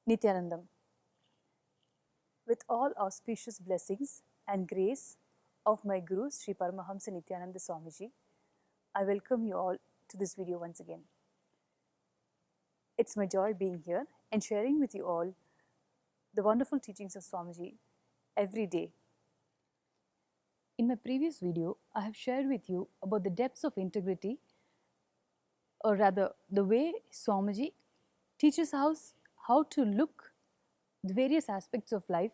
Nityanandam. With all auspicious blessings and grace of my Guru Sri Paramahamsa Nityananda Swamiji, I welcome you all to this video once again. It's my joy being here and sharing with you all the wonderful teachings of Swamiji every day. In my previous video, I have shared with you about the depths of integrity, or rather the way Swamiji teaches us how to look the various aspects of life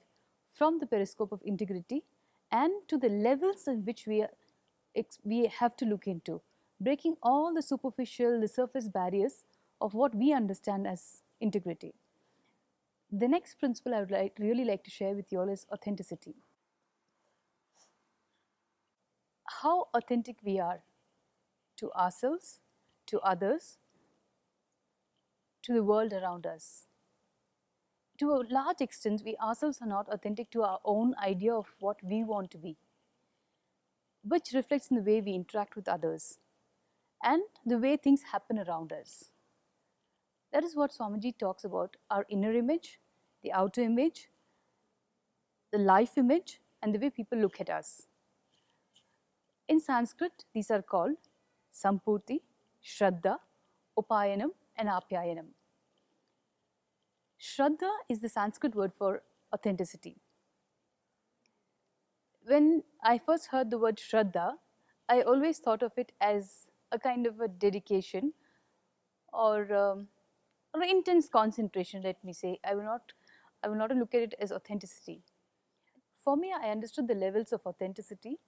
from the periscope of integrity and to the levels in which we have to look into, breaking all the superficial, the surface barriers of what we understand as integrity. The next principle I would really like to share with you all is authenticity. How authentic we are to ourselves, to others, to the world around us. To a large extent, we ourselves are not authentic to our own idea of what we want to be, which reflects in the way we interact with others and the way things happen around us. That is what Swamiji talks about: our inner image, the outer image, the life image, and the way people look at us. In Sanskrit, these are called Sampurti, Shraddha, Upayanam, and Apyayanam. Shraddha is the Sanskrit word for authenticity. When I first heard the word Shraddha, I always thought of it as a kind of a dedication or intense concentration, let me say. I will not look at it as authenticity. For me, I understood the levels of authenticity,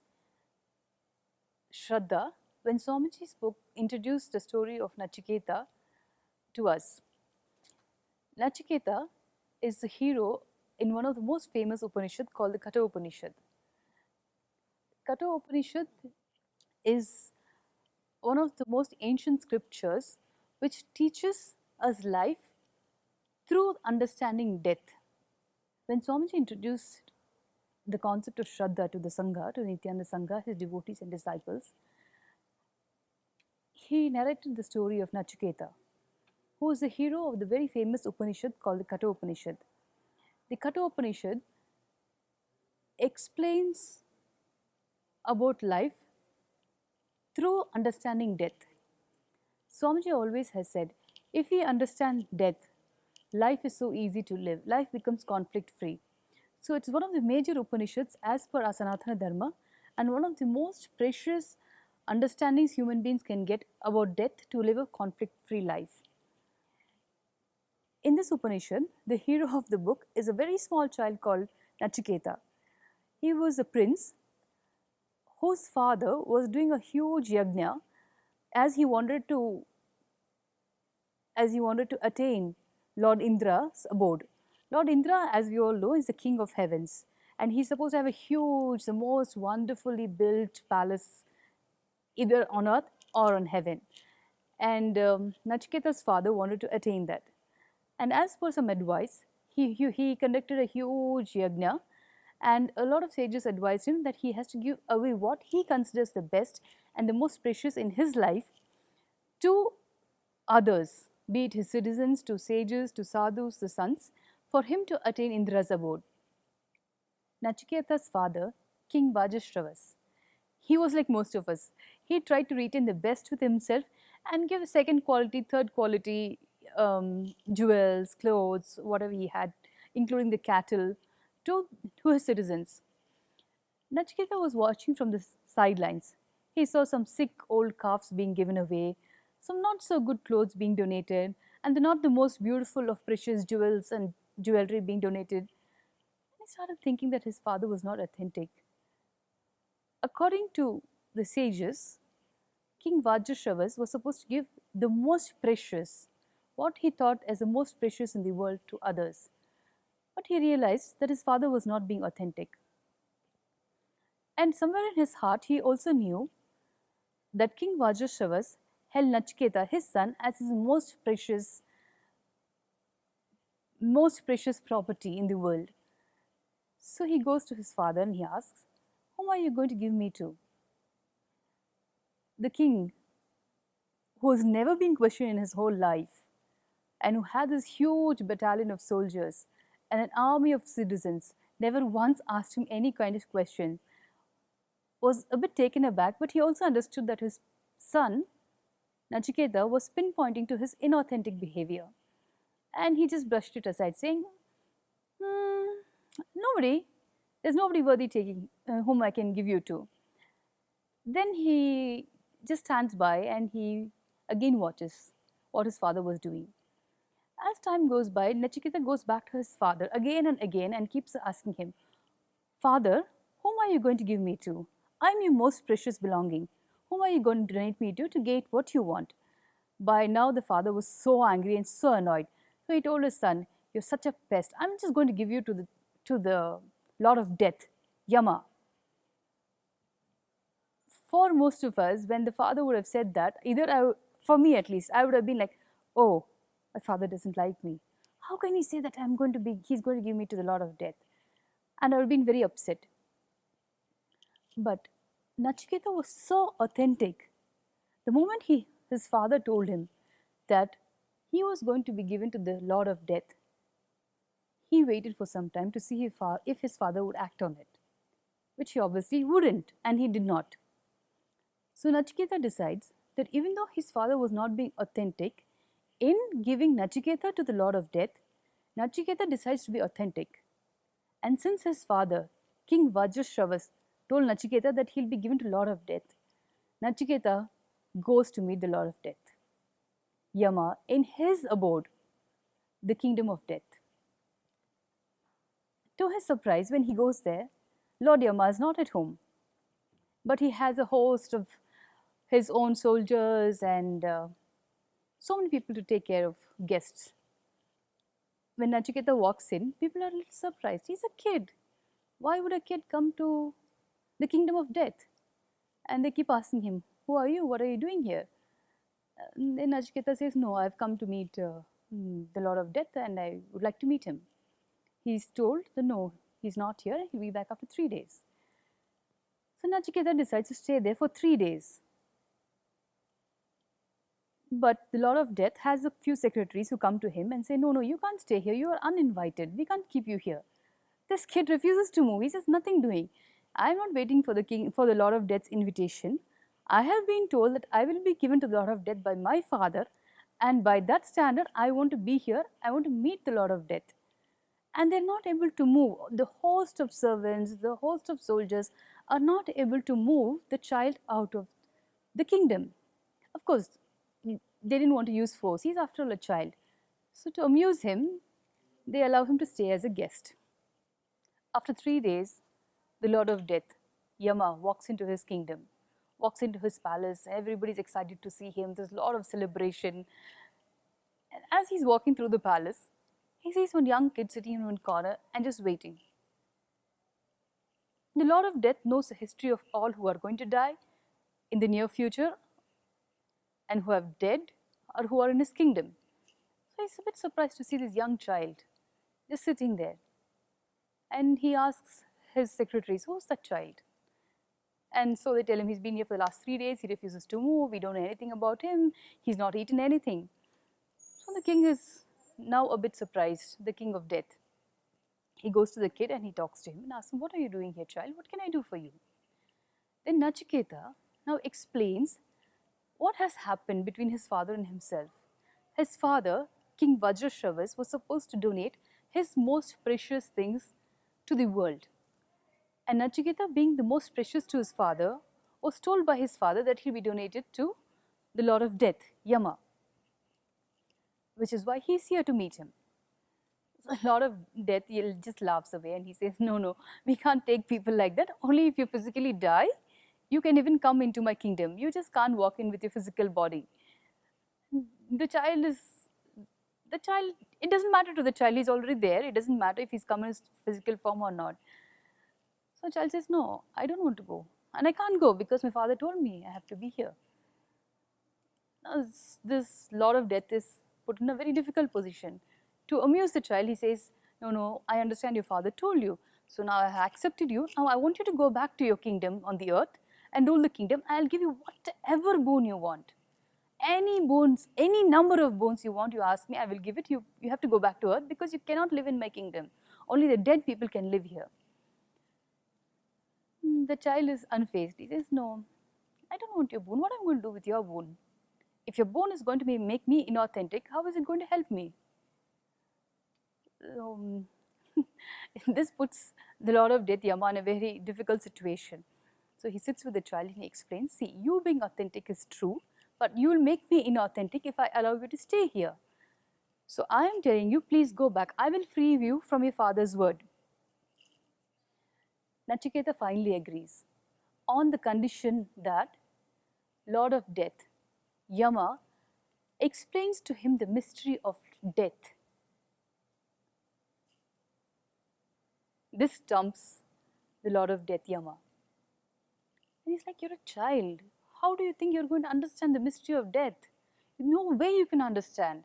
Shraddha, when Swamiji introduced the story of Nachiketa to us. Nachiketa is the hero in one of the most famous Upanishad called the Katha Upanishad. Katha Upanishad is one of the most ancient scriptures which teaches us life through understanding death. When Swamiji introduced the concept of Shraddha to the Sangha, to Nityananda Sangha, his devotees and disciples, he narrated the story of Nachiketa, who is the hero of the very famous Upanishad called the Katha Upanishad. The Katha Upanishad explains about life through understanding death. Swamiji always has said, if we understand death, life is so easy to live, life becomes conflict free. So it's one of the major Upanishads as per our Sanatana Dharma, and one of the most precious understandings human beings can get about death to live a conflict free life. In this Upanishad, the hero of the book is a very small child called Nachiketa. He was a prince whose father was doing a huge yajna as he wanted to attain Lord Indra's abode. Lord Indra, as we all know, is the king of heavens, and he's supposed to have a huge, the most wonderfully built palace either on earth or on heaven. And Nachiketa's father wanted to attain that. And as per some advice, he conducted a huge yajna, and a lot of sages advised him that he has to give away what he considers the best and the most precious in his life to others, be it his citizens, to sages, to sadhus, the sons, for him to attain Indra's abode. Nachiketa's father, King Vajashravas, he was like most of us. He tried to retain the best with himself and give second quality, third quality jewels, clothes, whatever he had, including the cattle, to his citizens. Nachiketa was watching from the sidelines. He saw some sick old calves being given away, some not so good clothes being donated, and not the most beautiful of precious jewels and jewelry being donated. He started thinking that his father was not authentic. According to the sages, King Vajrashravas was supposed to give the most precious, what he thought as the most precious in the world, to others. But he realized that his father was not being authentic. And somewhere in his heart, he also knew that King Vajrashravas held Nachiketa, his son, as his most precious property in the world. So he goes to his father and he asks, whom are you going to give me to? The king, who has never been questioned in his whole life, and who had this huge battalion of soldiers and an army of citizens, never once asked him any kind of question, was a bit taken aback, but he also understood that his son, Nachiketa, was pinpointing to his inauthentic behavior. And he just brushed it aside, saying, hmm, nobody, there's nobody worthy taking whom I can give you to. Then he just stands by and he again watches what his father was doing. As time goes by, Nachiketa goes back to his father again and again and keeps asking him, Father, whom are you going to give me to? I am your most precious belonging. Whom are you going to donate me to get what you want? By now, the father was so angry and so annoyed. So he told his son, You're such a pest. I'm just going to give you to the Lord of Death, Yama. For most of us, when the father would have said that, for me at least, I would have been like, oh, my father doesn't like me. How can he say that he's going to give me to the Lord of Death? And I would have been very upset. But Nachiketa was so authentic. The moment his father told him that he was going to be given to the Lord of Death, he waited for some time to see if his father would act on it, which he obviously wouldn't, and he did not. So Nachiketa decides that even though his father was not being authentic, in giving Nachiketa to the Lord of Death, Nachiketa decides to be authentic. And since his father, King Vajrashravas, told Nachiketa that he'll be given to Lord of Death, Nachiketa goes to meet the Lord of Death, Yama, in his abode, the kingdom of death. To his surprise, when he goes there, Lord Yama is not at home, but he has a host of his own soldiers and so many people to take care of guests. When Nachiketa walks in, people are a little surprised. He's a kid. Why would a kid come to the kingdom of death? And they keep asking him, Who are you? What are you doing here? And then Nachiketa says, No, I've come to meet the Lord of Death and I would like to meet him. He's told that no, he's not here. He'll be back after 3 days. So Nachiketa decides to stay there for 3 days. But the Lord of Death has a few secretaries who come to him and say, No, you can't stay here. You are uninvited. We can't keep you here. This kid refuses to move. He says, Nothing doing. I'm not waiting for the Lord of Death's invitation. I have been told that I will be given to the Lord of Death by my father, and by that standard, I want to be here. I want to meet the Lord of Death. And they're not able to move. The host of servants, the host of soldiers are not able to move the child out of the kingdom. Of course, they didn't want to use force. He's after all a child. So to amuse him, they allow him to stay as a guest. After 3 days, the Lord of Death, Yama, walks into his kingdom, walks into his palace. Everybody's excited to see him. There's a lot of celebration. And as he's walking through the palace, he sees one young kid sitting in one corner and just waiting. The Lord of Death knows the history of all who are going to die in the near future and who have dead or who are in his kingdom. So he's a bit surprised to see this young child just sitting there. And he asks his secretaries, Who's that child? And so they tell him he's been here for the last 3 days, he refuses to move, we don't know anything about him, he's not eaten anything. So the king is now a bit surprised, the king of death. He goes to the kid and he talks to him and asks him, What are you doing here, child? What can I do for you? Then Nachiketa now explains what has happened between his father and himself. His father, King Vajrashravas, was supposed to donate his most precious things to the world. And Nachiketa, being the most precious to his father, was told by his father that he'll be donated to the Lord of Death, Yama, which is why he's here to meet him. So Lord of Death just laughs away and he says, No, we can't take people like that. Only if you physically die, you can even come into my kingdom. You just can't walk in with your physical body. The child, it doesn't matter to the child, he's already there. It doesn't matter if he's come in his physical form or not. So the child says, No, I don't want to go. And I can't go because my father told me I have to be here. Now, this Lord of Death is put in a very difficult position. To amuse the child, he says, No, I understand your father told you. So now I have accepted you. Now I want you to go back to your kingdom on the earth and rule the kingdom. I'll give you whatever boon you want. any bones, any number of bones you want, you ask me, I will give it. You have to go back to earth because you cannot live in my kingdom. Only the dead people can live here. The child is unfazed. He says, no, I don't want your bone. What am I going to do with your bone? If your bone is going to make me inauthentic, how is it going to help me? This puts the Lord of Death, Yama, in a very difficult situation. So he sits with the child and he explains, see, you being authentic is true, but you will make me inauthentic if I allow you to stay here. So I am telling you, please go back. I will free you from your father's word. Nachiketa finally agrees on the condition that Lord of Death, Yama, explains to him the mystery of death. This stumps the Lord of Death, Yama. And he's like, you're a child. How do you think you're going to understand the mystery of death? No way you can understand.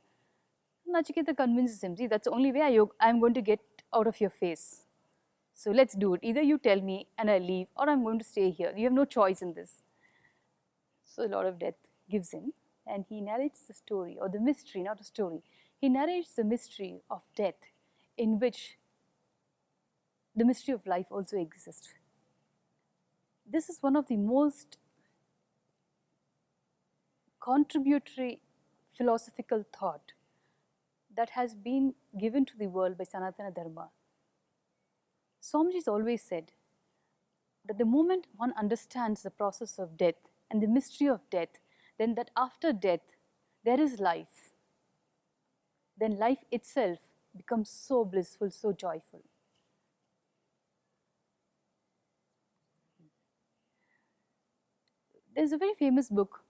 Nachiketa convinces him, see, that's the only way I'm going to get out of your face. So let's do it. Either you tell me and I leave, or I'm going to stay here. You have no choice in this. So the Lord of Death gives in and he narrates the story, or the mystery, not a story. He narrates the mystery of death, in which the mystery of life also exists. This is one of the most contributory philosophical thought that has been given to the world by Sanatana Dharma. Swamiji has always said that the moment one understands the process of death and the mystery of death, then that after death there is life, then life itself becomes so blissful, so joyful. There is a very famous book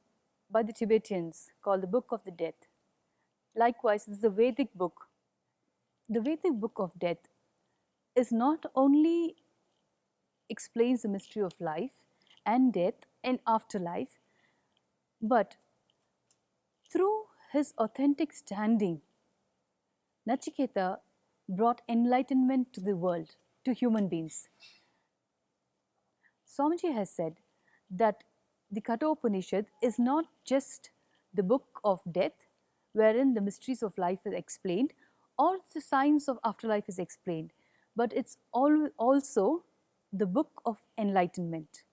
by the Tibetans called the Book of the Death. Likewise, this is a Vedic book. The Vedic Book of Death is not only explains the mystery of life and death and afterlife, but through his authentic standing, Nachiketa brought enlightenment to the world, to human beings. Swamiji has said that the Kathopanishad is not just the book of death, wherein the mysteries of life is explained or the science of afterlife is explained, but it's also the book of enlightenment.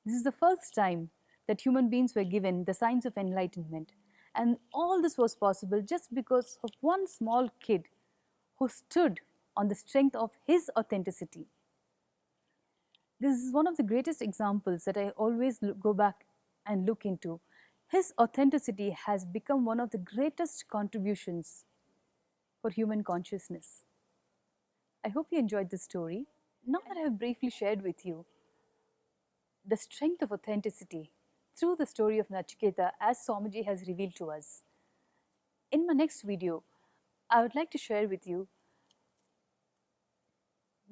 This is the first time that human beings were given the science of enlightenment, and all this was possible just because of one small kid who stood on the strength of his authenticity. This is one of the greatest examples that I always go back and look into. His authenticity has become one of the greatest contributions for human consciousness. I hope you enjoyed this story. Now that I have briefly shared with you the strength of authenticity through the story of Nachiketa as Swamiji has revealed to us, in my next video, I would like to share with you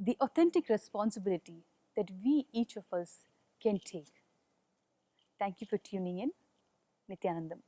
the authentic responsibility that we, each of us, can take. Thank you for tuning in. Nityanandam.